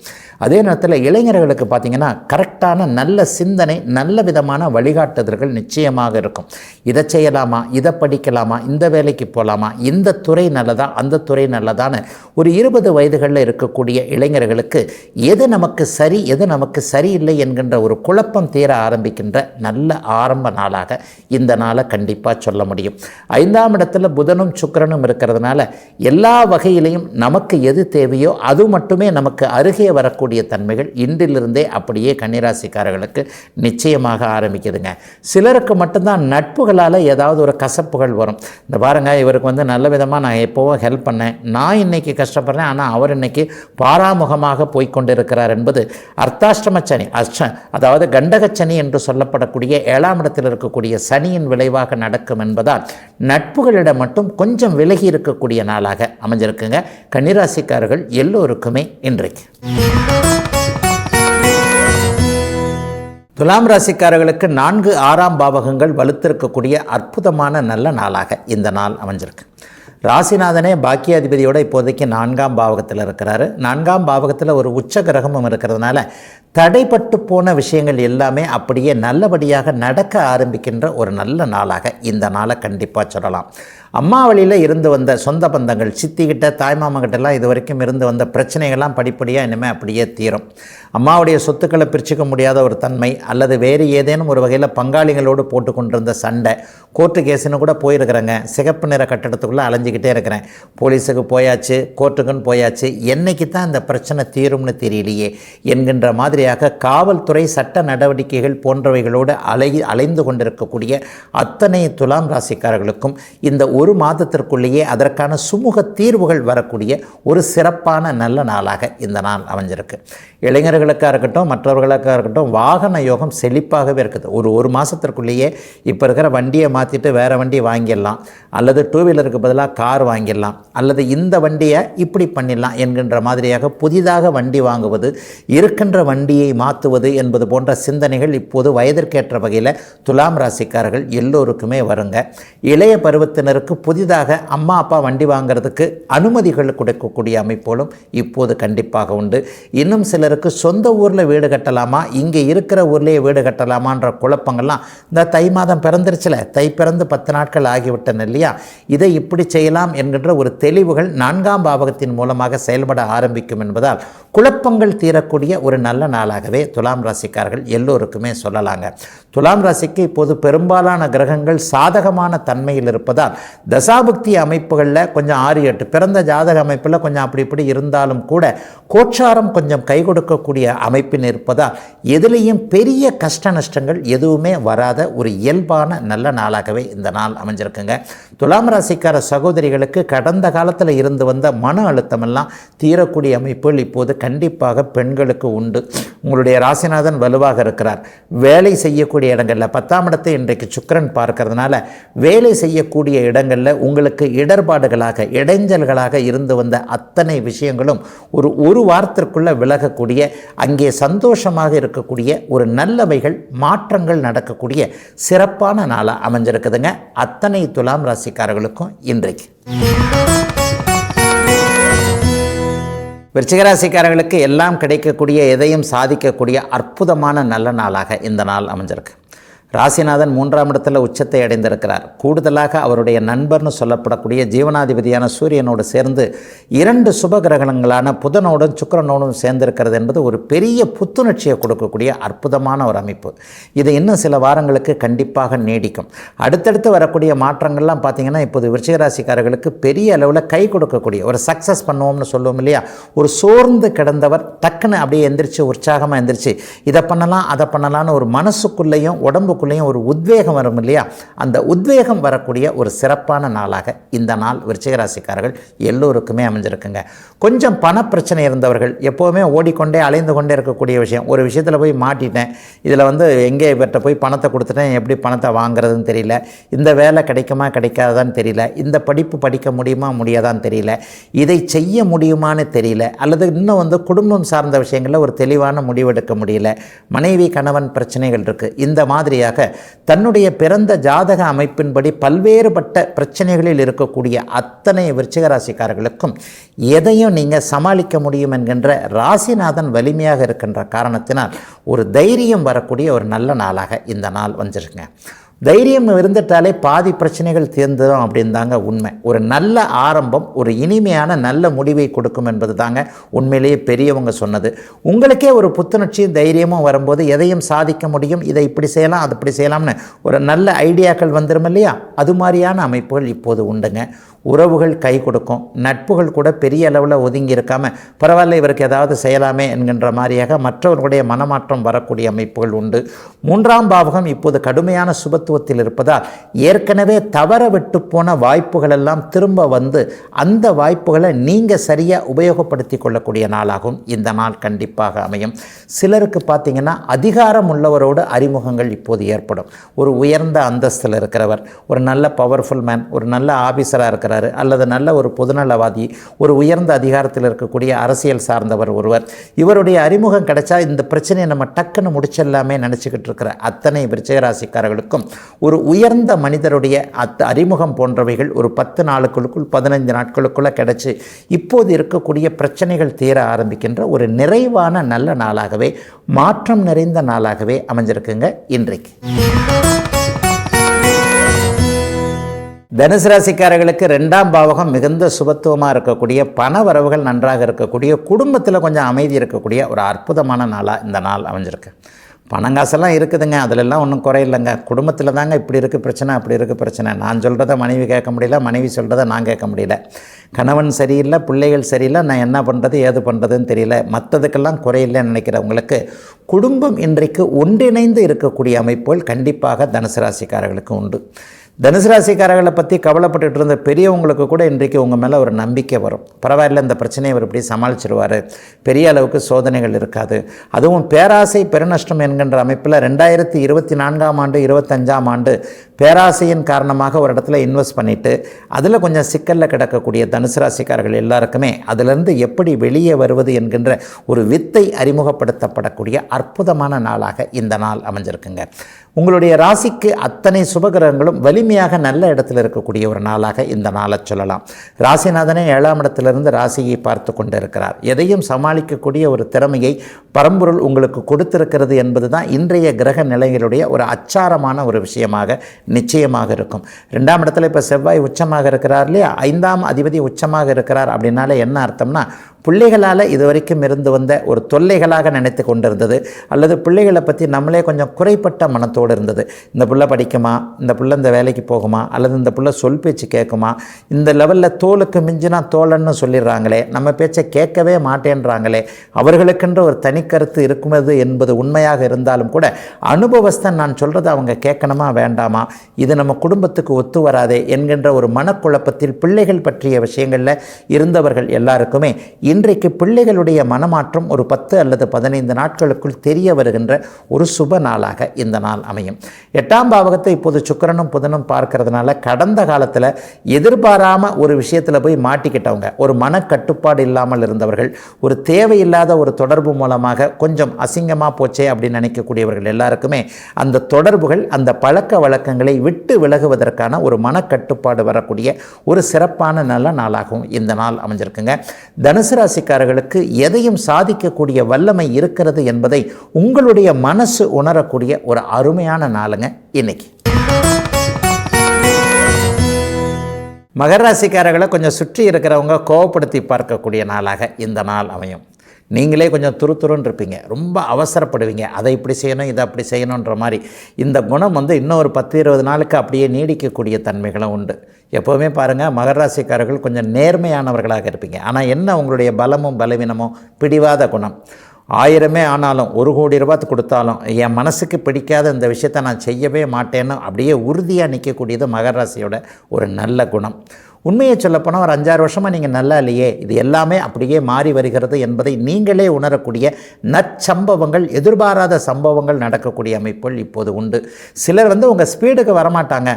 அதே நேரத்தில் இளைஞர்களுக்கு பார்த்திங்கன்னா கரெக்டான நல்ல சிந்தனை, நல்ல விதமான வழிகாட்டுதல்கள் நிச்சயமாக இருக்கும். இதை செய்யலாமா, இதை படிக்கலாமா, இந்த வேலைக்கு போகலாமா, இந்த துறை நல்லதா, அந்த துறை நல்லதான்னு ஒரு 20 வயதுகளில் இருக்கக்கூடிய இளைஞர்களுக்கு எது நமக்கு சரி, எது நமக்கு சரியில்லை என்கின்ற ஒரு குழப்பம் தீர ஆரம்பிக்கின்ற நல்ல ஆரம்ப நாளாக இந்த நாளை கண்டிப்பாக சொல்ல முடியும். 5ஆம் இடத்துல புதனும் சுக்கிரனும் இருக்கிறதுனால எல்லா வகையிலையும் நமக்கு எது தேவையோ அது மட்டுமே நமக்கு அருகே வரக்கூடிய தன்மைகள் இன்றிலிருந்தே அப்படியே கன்னிராசிக்காரர்களுக்கு நிச்சயமாக ஆரம்பிக்குதுங்க. சிலருக்கு மட்டும்தான் நட்புகளால் ஏதாவது ஒரு கசப்புகள் வரும். இந்த பாருங்கள், இவருக்கு வந்து நல்ல விதமாக நான் எப்போவும் ஹெல்ப் பண்ணேன், நான் இன்னைக்கு கஷ்டப்படுறேன், ஆனால் அவர் இன்னைக்கு பாராமுகமாக போய்கொண்டிருக்கிறார் என்பது அர்த்தாஷ்டம சனி, அதாவது கண்டகச்சனி என்று சொல்லப்படக்கூடிய 7ஆம் இடத்தில் இருக்கக்கூடிய சனியின் விளைவாக நடக்கும் என்பதால் நட்புகளிடம் மட்டும் கொஞ்சம் விலகி இருக்கக்கூடிய நாளாக அமைஞ்சிருக்குங்க கன்னிராசிக்காரர்கள் எல்லோருக்குமே இன்றைக்கு. துலாம் ராசிக்காரர்களுக்கு 4, 6ஆம் பாவகங்கள் வலுத்திருக்கக்கூடிய அற்புதமான நல்ல நாளாக இந்த நாள் அமைஞ்சிருக்கு. ராசிநாதனே பாக்கியாதிபதியோட இப்போதைக்கு 4ஆம் பாவகத்தில் இருக்கிறாரு. 4ஆம் பாவகத்தில் ஒரு உச்ச கிரகமும் இருக்கிறதுனால தடைப்பட்டு போன விஷயங்கள் எல்லாமே அப்படியே நல்லபடியாக நடக்க ஆரம்பிக்கின்ற ஒரு நல்ல நாளாக இந்த நாளை கண்டிப்பாக சொல்லலாம். அம்மா வழியில் இருந்து வந்த சொந்த பந்தங்கள், சித்திக்கிட்ட, தாய்மாமங்கிட்டலாம் இது வரைக்கும் இருந்து வந்த பிரச்சனைகள்லாம் படிப்படியாக இனிமேல் அப்படியே தீரும். அம்மாவுடைய சொத்துக்களை பிரிச்சுக்க முடியாத ஒரு தன்மை, அல்லது வேறு ஏதேனும் ஒரு வகையில் பங்காளிகளோடு போட்டு கொண்டிருந்த சண்டை, கோர்ட்டு கேஸுன்னு கூட போயிருக்கிறேங்க, சிகப்பு நிற கட்டடத்துக்குள்ளே அலைஞ்சிக்கிட்டே இருக்கிறேன், போலீஸுக்கு போயாச்சு, கோர்ட்டுக்குன்னு போயாச்சு, என்னைக்கு தான் இந்த பிரச்சனை தீரும்னு தெரியலையே என்கின்ற மாதிரியாக காவல்துறை சட்ட நடவடிக்கைகள் போன்றவைகளோடு அலைந்து கொண்டிருக்கக்கூடிய அத்தனை துலாம் ராசிக்காரர்களுக்கும் இந்த ஒரு மாதத்திற்குள்ளேயே அதற்கான சுமூக தீர்வுகள் வரக்கூடிய ஒரு சிறப்பான நல்ல நாளாக இந்த நாள் அமைஞ்சிருக்கு. இளைஞர்களுக்காக இருக்கட்டும், மற்றவர்களுக்காக இருக்கட்டும், வாகன யோகம் செழிப்பாகவே இருக்குது. ஒரு மாதத்திற்குள்ளேயே இப்போ இருக்கிற வண்டியை மாற்றிட்டு வேறு வண்டி வாங்கிடலாம், அல்லது 2 வீலருக்கு பதிலாக கார் வாங்கிடலாம், அல்லது இந்த வண்டியை இப்படி பண்ணிடலாம் என்கின்ற மாதிரியாக புதிதாக வண்டி வாங்குவது, இருக்கின்ற வண்டியை மாற்றுவது என்பது போன்ற சிந்தனைகள் இப்போது வயதிற்கேற்ற வகையில் துலாம் ராசிக்காரர்கள் எல்லோருக்குமே வருங்க. இளைய பருவத்தினருக்கு புதிதாக அம்மா அப்பா வண்டி வாங்கிறதுக்கு அனுமதிகள் கொடுக்கக்கூடிய அமைப்புகளும் இப்போது கண்டிப்பாக உண்டு. இன்னும் சிலருக்கு சொந்த ஊரில் வீடு கட்டலாமா, இங்கே இருக்கிற ஊர்லேயே வீடு கட்டலாமான்ற குழப்பங்கள்லாம் இந்த தை மாதம் பிறந்துருச்சுல, தை பிறந்து 10 நாட்கள் ஆகிவிட்டன இல்லையா, இதை இப்படி செய்யலாம் என்கின்ற ஒரு தெளிவுகள் 4ஆம் பாவகத்தின் மூலமாக செயல்பட ஆரம்பிக்கும் என்பதால் குழப்பங்கள் தீரக்கூடிய ஒரு நல்ல நாளாகவே துலாம் ராசிக்காரர்கள் எல்லோருக்குமே சொல்லலாங்க. துலாம் ராசிக்கு இப்போது பெரும்பாலான கிரகங்கள் சாதகமான தன்மையில் இருப்பதால் தசாபுக்தி அமைப்புகளில் கொஞ்சம் 6-8 பிறந்த ஜாதக அமைப்பில் கொஞ்சம் அப்படி இப்படி இருந்தாலும் கூட கோச்சாரம் கொஞ்சம் கை கொடுக்கக்கூடிய அமைப்பின் இருப்பதால் எதுலேயும் பெரிய கஷ்ட நஷ்டங்கள் எதுவுமே வராத ஒரு இயல்பான நல்ல நாளாகவே இந்த நாள் அமைஞ்சிருக்குங்க. துலாம் ராசிக்கார சகோதரிகளுக்கு கடந்த காலத்தில் இருந்து வந்த மன அழுத்தமெல்லாம் தீரக்கூடிய அமைப்புகள் இப்போது கண்டிப்பாக பெண்களுக்கு உண்டு. உங்களுடைய ராசிநாதன் வலுவாக இருக்கிறார். வேலை செய்யக்கூடிய இடங்களில் 10ஆம் இடத்தை இன்றைக்கு சுக்கிரன் பார்க்கறதுனால வேலை செய்யக்கூடிய இடங்களில் உங்களுக்கு இடர்பாடுகளாக இடைஞ்சல்களாக இருந்து வந்த அத்தனை விஷயங்களும் ஒரு வாரத்திற்குள்ளே விலகக்கூடிய, அங்கே சந்தோஷமாக இருக்கக்கூடிய ஒரு நல்லவைகள் மாற்றங்கள் நடக்கக்கூடிய சிறப்பான நாளாக அமைஞ்சிருக்குதுங்க அத்தனை துலாம் ராசிக்காரர்களுக்கும் இன்றைக்கு. விருச்சிகராசிக்காரர்களுக்கு எல்லாம் கிடைக்கக்கூடிய, எதையும் சாதிக்கக்கூடிய அற்புதமான நல்ல நாளாக இந்த நாள் அமைஞ்சிருக்கு. ராசிநாதன் 3ஆம் இடத்தில் உச்சத்தை அடைந்திருக்கிறார். கூடுதலாக அவருடைய நண்பர்னு சொல்லப்படக்கூடிய ஜீவனாதிபதியான சூரியனோடு சேர்ந்து 2 சுப கிரகங்களான புதனோடும் சுக்கிரனோடும் சேர்ந்திருக்கிறது என்பது ஒரு பெரிய புத்துணர்ச்சியை கொடுக்கக்கூடிய அற்புதமான ஒரு அமைப்பு. இது இன்னும் சில வாரங்களுக்கு கண்டிப்பாக நீடிக்கும். அடுத்தடுத்து வரக்கூடிய மாற்றங்கள்லாம் பார்த்திங்கன்னா இப்போது விருச்சிகராசிக்காரர்களுக்கு பெரிய அளவில் கை கொடுக்கக்கூடிய ஒரு சக்ஸஸ் பண்ணுவோம்னு சொல்லுவோம் இல்லையா. ஒரு சோர்ந்து கிடந்தவர் டக்குன்னு அப்படியே எந்திரிச்சு உற்சாகமாக எந்திரிச்சு இதை பண்ணலாம் அதை பண்ணலான்னு ஒரு மனசுக்குள்ளேயும் உடம்பு ஒரு உத்வேகம் வரும் இல்லையா. அந்த உத்வேகம் வரக்கூடிய ஒரு சிறப்பான நாளாக இந்த நாள் விருச்சிகராசிக்காரர்கள் எல்லோருக்குமே அமைஞ்சிருக்குங்க. கொஞ்சம் பண பிரச்சனை இருந்தவர்கள், எப்போவுமே ஓடிக்கொண்டே அலைந்து கொண்டே இருக்கக்கூடிய விஷயம், ஒரு விஷயத்தில் போய் மாட்டிட்டேன், இதில் எங்கே இவர்கிட்ட போய் பணத்தை கொடுத்துட்டேன், எப்படி பணத்தை வாங்குறதுன்னு தெரியல, இந்த வேலை கிடைக்குமா கிடைக்காதான்னு தெரியல, இந்த படிப்பு படிக்க முடியுமா முடியாதான்னு தெரியல, இதை செய்ய முடியுமான்னு தெரியல, அல்லது இன்னும் குடும்பம் சார்ந்த விஷயங்களில் ஒரு தெளிவான முடிவெடுக்க முடியல, மனைவி கணவன் பிரச்சனைகள் இருக்குது. இந்த மாதிரியாக தன்னுடைய பிறந்த ஜாதக அமைப்பின்படி பல்வேறுபட்ட பிரச்சனைகளில் இருக்கக்கூடிய அத்தனை விருச்சிகராசிக்காரர்களுக்கும் எதையும் நீங்கள் சமாளிக்க முடியும் என்கின்ற ராசிநாதன் வலிமையாக இருக்கின்ற காரணத்தினால் ஒரு தைரியம் வரக்கூடிய ஒரு நல்ல நாளாக இந்த நாள் வந்துருங்க. தைரியம் இருந்துட்டாலே பாதி பிரச்சனைகள் தீர்ந்துடும் அப்படின்னு தாங்க உண்மை. ஒரு நல்ல ஆரம்பம் ஒரு இனிமையான நல்ல முடிவை கொடுக்கும் என்பது தாங்க உண்மையிலேயே பெரியவங்க சொன்னது. உங்களுக்கே ஒரு புத்துணர்ச்சியும் தைரியமும் வரும்போது எதையும் சாதிக்க முடியும், இதை இப்படி செய்யலாம் அது இப்படி செய்யலாம்னு ஒரு நல்ல ஐடியாக்கள் வந்துடும் இல்லையா. அது மாதிரியான அமைப்புகள் இப்போது உண்டுங்க. உறவுகள் கை கொடுக்கும், நட்புகள் கூட பெரிய அளவில் ஒதுங்கி இருக்காமல் பரவாயில்ல இவருக்கு ஏதாவது செய்யலாமே என்கின்ற மாதிரியாக மற்றவர்களுடைய மனமாற்றம் வரக்கூடிய அமைப்புகள் உண்டு. 3ஆம் பாவகம் இப்போது கடுமையான சுபத்துவத்தில் இருப்பதால் ஏற்கனவே தவற விட்டு போன வாய்ப்புகள் எல்லாம் திரும்ப வந்து அந்த வாய்ப்புகளை நீங்கள் சரியாக உபயோகப்படுத்தி கொள்ளக்கூடிய நாளாகும் இந்த நாள் கண்டிப்பாக அமையும். சிலருக்கு பார்த்திங்கன்னா அதிகாரம் உள்ளவரோடு அறிமுகங்கள் இப்போது ஏற்படும். ஒரு உயர்ந்த அந்தஸ்தில் இருக்கிறவர், ஒரு நல்ல பவர்ஃபுல் மேன், ஒரு நல்ல ஆபீசராக இருக்கிறார், அல்லது நல்ல ஒரு பொதுநலவாதி, ஒரு உயர்ந்த அதிகாரத்தில் இருக்கக்கூடிய அரசியல் சார்ந்தவர் ஒருவர், இவருடைய அறிமுகம் கிடைச்சா இந்த பிரச்சனையை நம்ம டக்குன்னு முடிச்சிடலாமே நினச்சிக்கிட்டு இருக்கிற அத்தனை விருச்சிகராசிக்காரர்களுக்கும் ஒரு உயர்ந்த மனிதருடைய அறிமுகம் போன்றவைகள் ஒரு 10 நாளுக்குள்ளுக்குள் 15 நாட்களுக்குள்ளே கிடைச்சி இப்போது இருக்கக்கூடிய பிரச்சனைகள் தீர ஆரம்பிக்கின்ற ஒரு நிறைவான நல்ல நாளாகவே மாற்றம் நிறைந்த நாளாகவே அமைஞ்சிருக்குங்க இன்றைக்கு. தனுசு ராசிக்காரர்களுக்கு 2ஆம் பாவகம் மிகுந்த சுபத்துவமாக இருக்கக்கூடிய, பண வரவுகள் நன்றாக இருக்கக்கூடிய, குடும்பத்தில் கொஞ்சம் அமைதி இருக்கக்கூடிய ஒரு அற்புதமான நாளாக இந்த நாள் அமைஞ்சிருக்கு. பணங்காசெல்லாம் இருக்குதுங்க, அதிலெல்லாம் ஒன்றும் குறையில்லைங்க. குடும்பத்தில் தாங்க இப்படி இருக்குது பிரச்சனை அப்படி இருக்குது பிரச்சனை. நான் சொல்கிறத மனைவி கேட்க முடியல, மனைவி சொல்கிறத நான் கேட்க முடியல, கணவன் சரியில்லை, பிள்ளைகள் சரியில்லை, நான் என்ன பண்ணுறது ஏது பண்ணுறதுன்னு தெரியல, மற்றதுக்கெல்லாம் குறையில்லைன்னு நினைக்கிறவங்களுக்கு குடும்பம் இன்றைக்கு ஒன்றிணைந்து இருக்கக்கூடிய அமைப்புகள் கண்டிப்பாக தனுசு ராசிக்காரர்களுக்கு உண்டு. தனுசு ராசிக்காரர்களை பற்றி கவலைப்பட்டுட்டு இருந்த பெரியவங்களுக்கு கூட இன்றைக்கு உங்கள் மேலே ஒரு நம்பிக்கை வரும். பரவாயில்ல, இந்த பிரச்சனையை அவர் இப்படி சமாளிச்சிருவார், பெரிய அளவுக்கு சோதனைகள் இருக்காது. அதுவும் பேராசை பெருநஷ்டம் என்கின்ற அமைப்பில் 2024ஆம் ஆண்டு 25ஆம் ஆண்டு பேராசையின் காரணமாக ஒரு இடத்துல இன்வெஸ்ட் பண்ணிவிட்டு அதில் கொஞ்சம் சிக்கலில் கிடக்கக்கூடிய தனுசு ராசிக்காரர்கள் எல்லாருக்குமே அதிலிருந்து எப்படி வெளியே வருவது என்கின்ற ஒரு வித்தை அறிமுகப்படுத்தப்படக்கூடிய அற்புதமான நாளாக இந்த நாள் அமைஞ்சிருக்குங்க. உங்களுடைய ராசிக்கு அத்தனை சுபகிரகங்களும் வலிமையாக நல்ல இடத்துல இருக்கக்கூடிய ஒரு நாளாக இந்த நாளை சொல்லலாம். ராசிநாதனே 7ஆம் இடத்திலிருந்து ராசியை பார்த்து கொண்டு இருக்கிறார். எதையும் சமாளிக்கக்கூடிய ஒரு திறமையை பரம்பொருள் உங்களுக்கு கொடுத்திருக்கிறது என்பது தான் இன்றைய கிரக நிலைகளுடைய ஒரு அச்சாரமான ஒரு விஷயமாக நிச்சயமாக இருக்கும். 2ஆம் இடத்துல இப்போ செவ்வாய் உச்சமாக இருக்கிறார் இல்லையா, 5ஆம் அதிபதி உச்சமாக இருக்கிறார். அப்படின்னால என்ன அர்த்தம்னா பிள்ளைகளால் இதுவரைக்கும் இருந்து வந்த ஒரு தொல்லைகளாக நினைத்து கொண்டிருந்தது, அல்லது பிள்ளைகளை பற்றி நம்மளே கொஞ்சம் குறைப்பட்ட மனத்தோடு இருந்தது. இந்த பிள்ளை படிக்குமா, இந்த பிள்ளை இந்த வேலைக்கு போகுமா, அல்லது இந்த பிள்ளை சொல் பேச்சு கேட்குமா, இந்த லெவலில் தோலுக்கு மிஞ்சினா தோழன்னு சொல்லிடுறாங்களே, நம்ம பேச்சை கேட்கவே மாட்டேன்றாங்களே, அவர்களுக்கென்ற ஒரு தனிக்கருத்து இருக்குமது என்பது உண்மையாக இருந்தாலும் கூட அனுபவஸ்தன் நான் சொல்கிறது அவங்க கேட்கணுமா வேண்டாமா, இது நம்ம குடும்பத்துக்கு ஒத்து வராதே என்கின்ற ஒரு மனக்குழப்பத்தில் பிள்ளைகள் பற்றிய விஷயங்களில் இருந்தவர்கள் எல்லாருக்குமே இன்றைக்கு பிள்ளைகளுடைய மனமாற்றம் ஒரு 10 அல்லது 15 நாட்களுக்குள் தெரிய வருகின்ற ஒரு சுப நாளாக இந்த நாள் அமையும். 8ஆம் பாவகத்தை இப்போது சுக்கிரனும் புதனும் பார்க்கறதுனால கடந்த காலத்தில் எதிர்பாராமல் ஒரு விஷயத்தில் போய் மாட்டிக்கிட்டவங்க, ஒரு மனக்கட்டுப்பாடு இல்லாமல் இருந்தவர்கள், ஒரு தேவையில்லாத ஒரு தொடர்பு மூலமாக கொஞ்சம் அசிங்கமாக போச்சே அப்படின்னு நினைக்கக்கூடியவர்கள் எல்லாருக்குமே அந்த தொடர்புகள், அந்த பழக்க வழக்கங்களை விட்டு விலகுவதற்கான ஒரு மனக்கட்டுப்பாடு வரக்கூடிய ஒரு சிறப்பான நல்ல நாளாகவும் இந்த நாள் அமைஞ்சிருக்குங்க. தனுசு ராசிக்காரர்களுக்கு எதையும் சாதிக்கக்கூடிய வல்லமை இருக்கிறது என்பதை உங்களுடைய மனசு உணரக்கூடிய ஒரு அருமையான நாளுங்க இன்னைக்கு. மகர ராசிக்காரர்களை கொஞ்சம் சுற்றி இருக்கிறவங்க கோவப்படுத்தி பார்க்கக்கூடிய நாளாக இந்த நாள் அமையும். நீங்களே கொஞ்சம் துருத்துருன்னு இருப்பீங்க, ரொம்ப அவசரப்படுவீங்க, அதை இப்படி செய்யணும் இதை அப்படி செய்யணுன்ற மாதிரி. இந்த குணம் இன்னும் ஒரு 10-20 நாளுக்கு அப்படியே நீடிக்கக்கூடிய தன்மைகளும் உண்டு. எப்போவுமே பாருங்கள், மகர ராசிக்காரர்கள் கொஞ்சம் நேர்மையானவர்களாக இருப்பீங்க. ஆனால் என்ன உங்களுடைய பலமும் பலவீனமும் பிடிவாத குணம். 1000 ஆனாலும் 1 கோடி ரூபாய் கொடுத்தாலும் என் மனசுக்கு பிடிக்காத இந்த விஷயத்தை நான் செய்யவே மாட்டேன்னு அப்படியே உறுதியாக நிற்கக்கூடியது மகர ராசியோட ஒரு நல்ல குணம். உண்மையை சொல்லப்போனால் ஒரு 5-6 வருஷமாக நீங்கள் நல்லா இல்லையே, இது எல்லாமே அப்படியே மாறி வருகிறது என்பதை நீங்களே உணரக்கூடிய நற்சம்பவங்கள், எதிர்பாராத சம்பவங்கள் நடக்கக்கூடிய அமைப்புகள் இப்போது உண்டு. சிலர் உங்கள் ஸ்பீடுக்கு வரமாட்டாங்க.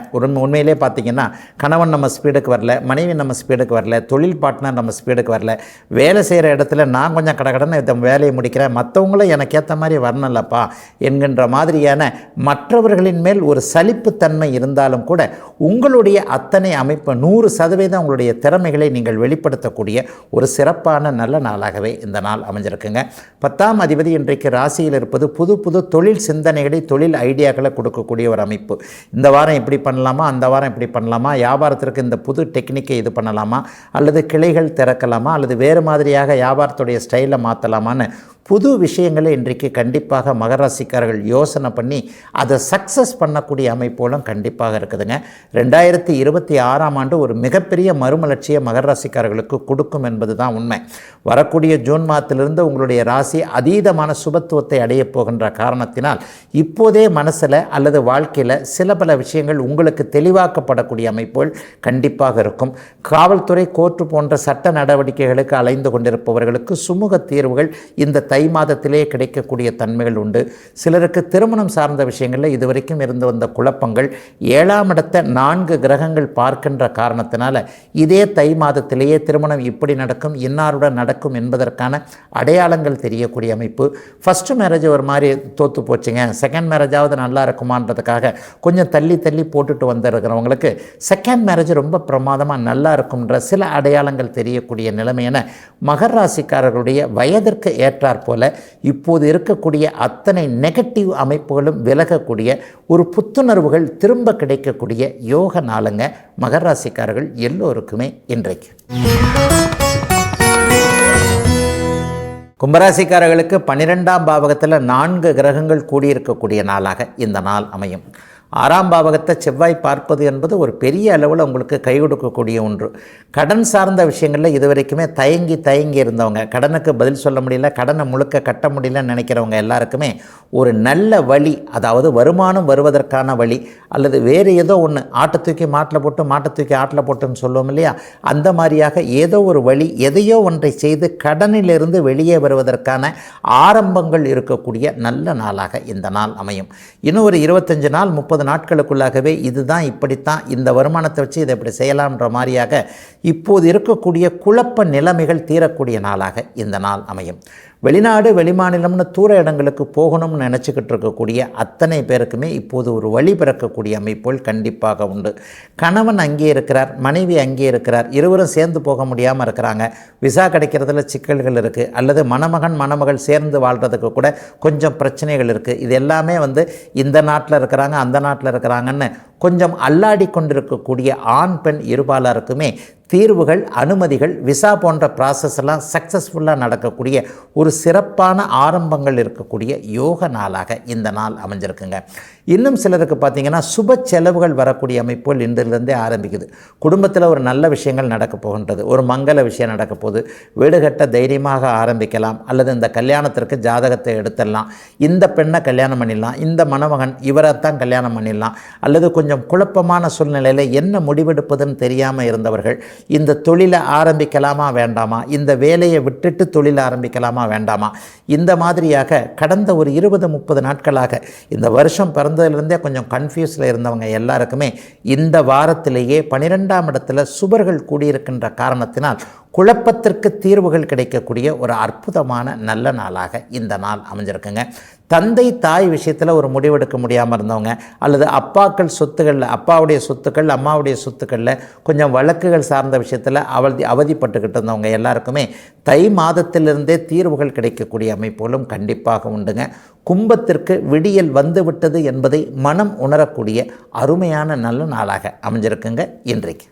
உண்மையிலே பார்த்தீங்கன்னா கணவன் நம்ம ஸ்பீடுக்கு வரல, மனைவி நம்ம ஸ்பீடுக்கு வரல, தொழில் பார்ட்னர் நம்ம ஸ்பீடுக்கு வரல, வேலை செய்கிற இடத்துல நான் கொஞ்சம் கடகடன்னு இந்த வேலையை முடிக்கிறேன், மற்றவங்களும் எனக்கு ஏற்ற மாதிரி வரணும்லப்பா என்கின்ற மாதிரியான மற்றவர்களின் மேல் ஒரு சலிப்புத்தன்மை இருந்தாலும் கூட உங்களுடைய அத்தனை அமைப்பு 100% உங்களுடைய திறமைகளை நீங்கள் வெளிப்படுத்தக்கூடிய ஒரு சிறப்பான நல்ல நாளாகவே இந்த நாள் அமைஞ்சிருக்குங்க. 10ஆம் அதிபதி இன்றைக்கு ராசியில் இருப்பது புது புது தொழில் சிந்தனைகளை, தொழில் ஐடியாக்களை கொடுக்கக்கூடிய ஒரு அமைப்பு. இந்த வாரம் இப்படி பண்ணலாமா, அந்த வாரம் இப்படி பண்ணலாமா, வியாபாரத்திற்கு இந்த புது டெக்னிக்கை இது பண்ணலாமா, அல்லது கிளைகள் திறக்கலாமா, அல்லது வேறு மாதிரியாக வியாபாரத்துடைய ஸ்டைலை மாற்றலாமான்னு புது விஷயங்களை இன்றைக்கு கண்டிப்பாக மகர ராசிக்காரர்கள் யோசனை பண்ணி அதை சக்ஸஸ் பண்ணக்கூடிய அமைப்போலும் கண்டிப்பாக இருக்குதுங்க. 2026ஆம் ஆண்டு ஒரு மிகப்பெரிய மறுமலர்ச்சியை மகர ராசிக்காரர்களுக்கு கொடுக்கும் என்பது தான் உண்மை. வரக்கூடிய ஜூன் மாதத்திலிருந்து உங்களுடைய ராசி அதீதமான சுபத்துவத்தை அடையப் போகின்ற காரணத்தினால் இப்போதே மனசில் அல்லது வாழ்க்கையில் சில பல விஷயங்கள் உங்களுக்கு தெளிவாக்கப்படக்கூடிய அமைப்புகள் கண்டிப்பாக இருக்கும். காவல்துறை, கோர்ட்டு போன்ற சட்ட நடவடிக்கைகளுக்கு அலைந்து கொண்டிருப்பவர்களுக்கு சுமூக தீர்வுகள் இந்த தை மாதத்திலே கிடைக்கக்கூடிய தன்மைகள் உண்டு. சிலருக்கு திருமணம் சார்ந்த விஷயங்களில் இதுவரைக்கும் இருந்து வந்த குழப்பங்கள் 7ஆம் இடத்தை 4 கிரகங்கள் பார்க்கின்ற காரணத்தினால இதே தை மாதத்திலேயே திருமணம் இப்படி நடக்கும், இன்னாருடன் நடக்கும் என்பதற்கான அடையாளங்கள் தெரியக்கூடிய அமைப்பு. ஃபஸ்ட்டு மேரேஜ் ஒரு மாதிரி தோற்று போச்சுங்க, செகண்ட் மேரேஜாவது நல்லா இருக்குமான்றதுக்காக கொஞ்சம் தள்ளி தள்ளி போட்டுட்டு வந்திருக்கிறவங்களுக்கு செகண்ட் மேரேஜ் ரொம்ப பிரமாதமாக நல்லா இருக்கும்ன்ற சில அடையாளங்கள் தெரியக்கூடிய நிலைமையான மகர ராசிக்காரர்களுடைய வயதிற்கு ஏற்றார் போல இப்போது இருக்கக்கூடிய அத்தனை நெகட்டிவ் அமைப்புகளும் விலகக்கூடிய ஒரு புத்துணர்வுகள் திரும்ப கிடைக்கக்கூடிய யோக நாளுங்க மகர ராசிக்காரர்கள் எல்லோருக்குமே இன்றைக்கு. கும்பராசிக்காரர்களுக்கு 12ஆம் பாவகத்தில் 4 கிரகங்கள் கூடியிருக்கக்கூடிய நாளாக இந்த நாள் அமையும். 6ஆம் பாவகத்தை செவ்வாய் பார்ப்பது என்பது ஒரு பெரிய அளவில் உங்களுக்கு கை கொடுக்கக்கூடிய ஒன்று. கடன் சார்ந்த விஷயங்களில் இதுவரைக்குமே தயங்கி இருந்தவங்க, கடனுக்கு பதில் சொல்ல முடியல, கடனை முழுக்க கட்ட முடியலன்னு நினைக்கிறவங்க எல்லாருக்குமே ஒரு நல்ல வழி, அதாவது வருமானம் வருவதற்கான வழி, அல்லது வேறு ஏதோ ஒன்று, ஆட்டை தூக்கி மாட்டில் போட்டு மாட்டை தூக்கி ஆட்டில் போட்டுன்னு சொல்லுவோம் இல்லையா, அந்த மாதிரியாக ஏதோ ஒரு வழி, எதையோ ஒன்றை செய்து கடனிலிருந்து வெளியே வருவதற்கான ஆரம்பங்கள் இருக்கக்கூடிய நல்ல நாளாக இந்த நாள் அமையும். இன்னும் ஒரு 25 நாள் 30 நாட்களுக்குள்ளாகவே இதுதான், இப்படித்தான், இந்த வருமானத்தை வச்சு இதை இப்படி செய்யலாம்ன்ற மாதிரியாக இப்போது இருக்கக்கூடிய குழப்ப நிலைமைகள் தீரக்கூடிய நாளாக இந்த நாள் அமையும். வெளிநாடு வெளிமாநிலம்னு தூர இடங்களுக்கு போகணும்னு நினச்சிக்கிட்டு இருக்கக்கூடிய அத்தனை பேருக்குமே இப்போது ஒரு வழி பிறக்கக்கூடிய அமைப்புகள் கண்டிப்பாக உண்டு. கணவன் அங்கே இருக்கிறார், மனைவி அங்கே இருக்கிறார், இருவரும் சேர்ந்து போக முடியாமல் இருக்கிறாங்க, விசா கிடைக்கிறதுல சிக்கல்கள் இருக்குது, அல்லது மணமகன் மணமகள் சேர்ந்து வாழ்கிறதுக்கு கூட கொஞ்சம் பிரச்சனைகள் இருக்குது. இது எல்லாமே இந்த நாட்டில் இருக்கிறாங்க அந்த நாட்டில் இருக்கிறாங்கன்னு கொஞ்சம் அல்லாடி கொண்டிருக்கக்கூடிய ஆண் பெண் இருபாலருக்குமே தீர்வுகள், அனுமதிகள், விசா போன்ற ப்ராசஸ் எல்லாம் சக்ஸஸ்ஃபுல்லாக நடக்கக்கூடிய ஒரு சிறப்பான ஆரம்பங்கள் இருக்கக்கூடிய யோக நாளாக இந்த நாள் அமைஞ்சிருக்குங்க. இன்னும் சிலருக்கு பார்த்திங்கன்னா சுப செலவுகள் வரக்கூடிய அமைப்புகள் இன்றிலிருந்தே ஆரம்பிக்குது. குடும்பத்தில் ஒரு நல்ல விஷயங்கள் நடக்க போகின்றது, ஒரு மங்கள விஷயம் நடக்க போகுது, வீடு கட்ட தைரியமாக ஆரம்பிக்கலாம், அல்லது இந்த கல்யாணத்திற்கு ஜாதகத்தை எடுத்துடலாம், இந்த பெண்ணை கல்யாணம் பண்ணிடலாம், இந்த மணமகன் இவரைத்தான் கல்யாணம் பண்ணிடலாம், அல்லது கொஞ்சம் குழப்பமான சூழ்நிலையில் என்ன முடிவெடுப்பதுன்னு தெரியாமல் இருந்தவர்கள் இந்த தொழிலை ஆரம்பிக்கலாமா வேண்டாமா, இந்த வேலையை விட்டுட்டு தொழிலை ஆரம்பிக்கலாமா வேண்டாமா, இந்த மாதிரியாக கடந்த ஒரு 20-30 நாட்களாக இந்த வருஷம் பிறந்ததிலிருந்தே கொஞ்சம் கன்ஃபியூஸில் இருந்தவங்க எல்லாருக்குமே இந்த வாரத்திலேயே 12ஆம் இடத்துல சுபர்கள் கூடியிருக்கின்ற காரணத்தினால் குழப்பத்திற்கு தீர்வுகள் கிடைக்கக்கூடிய ஒரு அற்புதமான நல்ல நாளாக இந்த நாள் அமைஞ்சிருக்குங்க. தந்தை தாய் விஷயத்தில் ஒரு முடிவெடுக்க முடியாமல் இருந்தவங்க, அல்லது அப்பாக்கள் சொத்துக்களில், அப்பாவுடைய சொத்துக்கள் அம்மாவுடைய சொத்துக்களில் கொஞ்சம் வழக்குகள் சார்ந்த விஷயத்தில் அவதிப்பட்டுக்கிட்டு இருந்தவங்க எல்லாருக்குமே தை மாதத்திலிருந்தே தீர்வுகள் கிடைக்கக்கூடிய அமைப்புகளும் கண்டிப்பாக உண்டுங்க. கும்பத்திற்கு விடியல் வந்துவிட்டது என்பதை மனம் உணரக்கூடிய அருமையான நல்ல நாளாக அமைஞ்சிருக்குங்க இன்றைக்கு.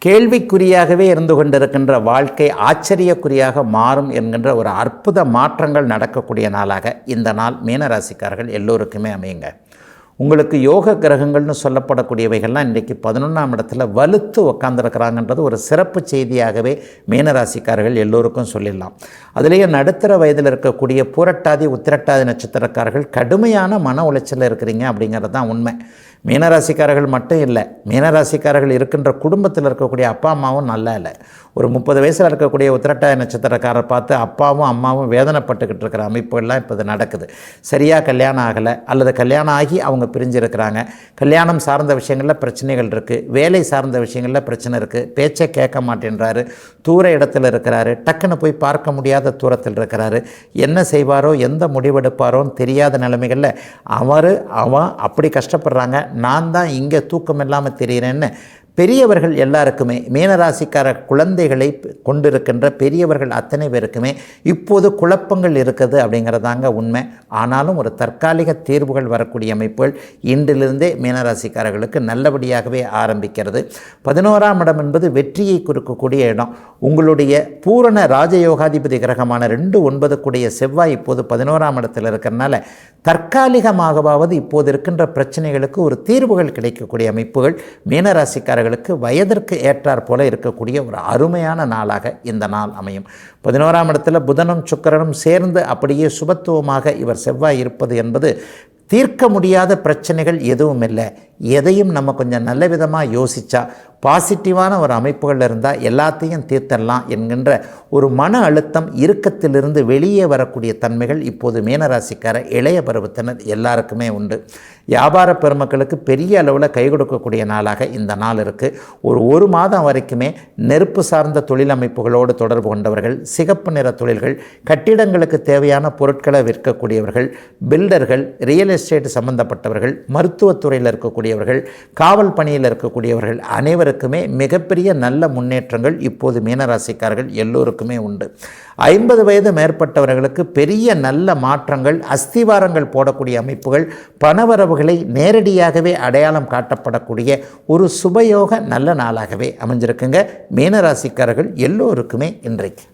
கேள்விக்குறியாகவே இருந்து கொண்டிருக்கின்ற வாழ்க்கை ஆச்சரியக்குறியாக மாறும் என்கின்ற ஒரு அற்புத மாற்றங்கள் நடக்கக்கூடிய நாளாக இந்த நாள் மீனராசிக்காரர்கள் எல்லோருக்குமே அமையுங்க. உங்களுக்கு யோக கிரகங்கள்னு சொல்லப்படக்கூடியவைகள்லாம் இன்றைக்கி 11ஆம் இடத்துல வலுத்து உக்காந்துருக்கிறாங்கன்றது ஒரு சிறப்பு செய்தியாகவே மீனராசிக்காரர்கள் எல்லோருக்கும் சொல்லிடலாம். அதுலேயே நடுத்தர வயதில் இருக்கக்கூடிய பூரட்டாதி உத்திரட்டாதி நட்சத்திரக்காரர்கள் கடுமையான மன உளைச்சலில் இருக்கிறீங்க அப்படிங்கிறது தான் உண்மை. மீனராசிக்காரர்கள் மட்டும் இல்லை, மீனராசிக்காரர்கள் இருக்கின்ற குடும்பத்தில் இருக்கக்கூடிய அப்பா அம்மாவும் நல்லா இல்லை. ஒரு 30 வயசில் இருக்கக்கூடிய உத்திரட்டாதி நட்சத்திரக்காரரை பார்த்து அப்பாவும் அம்மாவும் வேதனைப்பட்டுக்கிட்டு இருக்கிற அமைப்புகள்லாம் இப்போ இது நடக்குது. சரியாக கல்யாணம் ஆகலை, அல்லது கல்யாணம் ஆகி அவங்க பிரிஞ்சிருக்கிறாங்க. கல்யாணம் சார்ந்த விஷயங்களில் பிரச்சனைகள் இருக்குது, வேலை சார்ந்த விஷயங்களில் பிரச்சனை இருக்குது, பேச்சை கேட்க மாட்டேன்றாரு, தூர இடத்துல இருக்கிறாரு, டக்குன்னு போய் பார்க்க முடியாத தூரத்தில் இருக்கிறாரு, என்ன செய்வாரோ எந்த முடிவெடுப்பாரோன்னு தெரியாத நிலைமைகளில் அவன் அப்படி கஷ்டப்படுறாங்க, நான் தான் இங்கே தூக்கம் இல்லாமல் தெரிகிறேன்னு பெரியவர்கள் எல்லாருக்குமே, மீனராசிக்கார குழந்தைகளை கொண்டிருக்கின்ற பெரியவர்கள் அத்தனை பேருக்குமே இப்போது குழப்பங்கள் இருக்குது அப்படிங்கிறதாங்க உண்மை. ஆனாலும் ஒரு தற்காலிக தீர்வுகள் வரக்கூடிய அமைப்புகள் இன்றிலிருந்தே மீனராசிக்காரர்களுக்கு நல்லபடியாகவே ஆரம்பிக்கிறது. 11ஆம் இடம் என்பது வெற்றியை குறிக்கக்கூடிய இடம். உங்களுடைய பூரண ராஜயோகாதிபதி கிரகமான 2-9 கூடிய செவ்வாய் இப்போது 11ஆம் இடத்தில் இருக்கிறனால தற்காலிகமாகவாவது இப்போது இருக்கின்ற பிரச்சனைகளுக்கு ஒரு தீர்வுகள் கிடைக்கக்கூடிய அமைப்புகள் மீனராசிக்காரர்களுக்கு வயதிற்கு ஏற்றாற் போல இருக்கக்கூடிய ஒரு அருமையான நாளாக இந்த நாள் அமையும். 11ஆம் இடத்துல புதனும் சுக்கிரனும் சேர்ந்து அப்படியே சுபத்துவமாக இவர் செவ்வாய் இருப்பது என்பது தீர்க்க முடியாத பிரச்சனைகள் எதுவும் இல்லை. எதையும் நம்ம கொஞ்சம் நல்ல விதமாக யோசித்தா, பாசிட்டிவான ஒரு அமைப்புகள் இருந்தால் எல்லாத்தையும் தீர்த்தரலாம் என்கின்ற ஒரு மன அழுத்தம் இறுக்கத்திலிருந்து வெளியே வரக்கூடிய தன்மைகள் இப்போது மீனராசிக்கார இளைய பருவத்தினர் எல்லாருக்குமே உண்டு. வியாபார பெருமக்களுக்கு பெரிய அளவில் கை கொடுக்கக்கூடிய நாளாக இந்த நாள் இருக்குது. ஒரு மாதம் வரைக்குமே நெருப்பு சார்ந்த தொழில் அமைப்புகளோடு தொடர்பு கொண்டவர்கள், சிகப்பு நிற தொழில்கள், கட்டிடங்களுக்கு தேவையான பொருட்களை விற்கக்கூடியவர்கள், பில்டர்கள், ரியல் எஸ்டேட் சம்பந்தப்பட்டவர்கள், மருத்துவத்துறையில் இருக்கக்கூடியவர்கள், காவல் பணியில் இருக்கக்கூடியவர்கள் அனைவருக்குமே மிகப்பெரிய நல்ல முன்னேற்றங்கள் இப்போது மீனராசிக்காரர்கள் எல்லோருக்குமே உண்டு. 50 வயது மேற்பட்டவர்களுக்கு பெரிய நல்ல மாற்றங்கள், அஸ்திவாரங்கள் போடக்கூடிய அமைப்புகள், பணவரவுகளை நேரடியாகவே அடையாளம் காட்டப்படக்கூடிய ஒரு சுபயோக நல்ல நாளாகவே அமைஞ்சிருக்குங்க மீனராசிக்காரர்கள் எல்லோருக்குமே இன்றைக்கு.